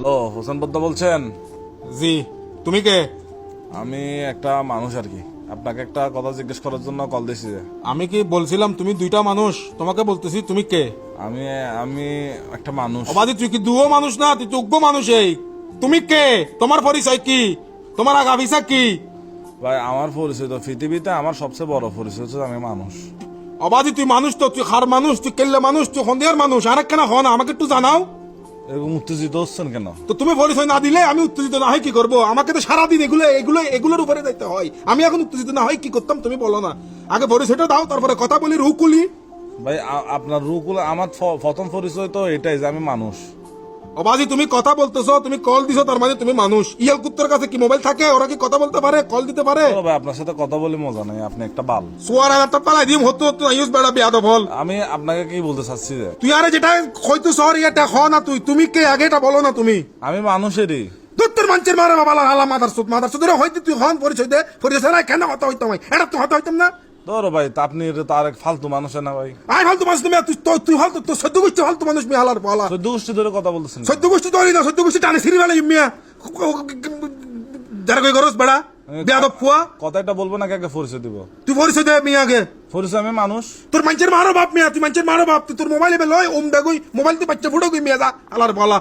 Hello, Hossain বদ্দা বলছেন? জি, তুমি কে? আমি একটা মানুষ আর কি, আপনাকে একটা কথা জিজ্ঞেস করার জন্য কল দিয়েছি। আমি কি বলছিলাম তুমি দুইটা মানুষ, তোমাকে বলতেছি তুমি কে? আমি আমি একটা মানুষ। অবাদি তুই কি দুও মানুষ না, তুই যোগ্য মানুষ। এই তুমি কে? তোমার পরিচয় কি? তোমার আগাভিসা কি? ভাই আমার পরিচয় তো পৃথিবীতে আমার সবচেয়ে বড় পরিচয় হচ্ছে আমি মানুষ। অবাদি তুই মানুষ তো, তুই হার মানুষ, তুই কেল্লে মানুষ, তুই সন্ধিয়ার মানুষ। আর কেন হন আমাকে একটু জানাও এরকম উত্তেজিত হচ্ছেন কেন? তো। তুমি পরিচয় না দিলে আমি উত্তেজিত না হয় কি করবো? আমাকে তো সারাদিন এগুলোর উপরে দিতে হয়। আমি এখন উত্তেজিত না হয় কি করতাম তুমি বলো না। আগে পরিচয়টা দাও, তারপরে কথা বলি রুকুলি। ভাই আপনার রুকুল আমার প্রথম পরিচয় তো এটাই যে আমি মানুষ। অবাজি তুমি কথা বলতেছো, তুমি কল দিছো, তার মানে তুমি মানুষ। ইয়াল কুত্তর কাছে কি মোবাইল থাকে? ওরা কি কথা বলতে পারে, কল দিতে পারে? ও ভাই, আপনার সাথে কথা বলে মজা নেই, আপনি একটা বাল। সোয়ার হাজারটা পালাই দিম হতো তো ইউজ বেড়া বেয়াদব হল। আমি আপনাকে কি বলতে চাচ্ছি যে তুই আরে যেটা হয়তো সর এটা হ না, তুমি কে আগে এটা বলো না তুমি। আমি মানুষেরই। দত্তর মানুষের মারা বাবা হালা মাদার সুদ হয়তো তুই হন পরিচয় দে। পরিচয় ছাড়া কেন হতা হইতাম? এটা তো হতা হইতাম না। ধরো ভাই, তা আপনি তার এক ফালতু মানুষ না ভাই? আই ফালতু মানুষ তুমি, তুই ফালতু, তোর সদ্য গোষ্ঠী ফালতু মানুষ মিয়া হালার বলা। 14 গোষ্ঠী ধরে কথা বলতেছেন। সদ্য গোষ্ঠী ধরি না, সদ্য গোষ্ঠী টানে সিঁড়ি বেলা মিয়া যারা কই গরস বেড়া বেয়াদব ফুয়া। কথাটা বলবো না, কাকে পরিচয় দিব? তুই পরিচয় দে মিয়া আগে। পরিচয় আমি মানুষ। তোর মানুষের মারো বাপ মিয়া, তুই মানুষের মারো বাপ। তুই তোর মোবাইলে বেল ওম বেগুই মোবাইল তুই বাচ্চা ফুটো গই মিয়া যা আলার বলা।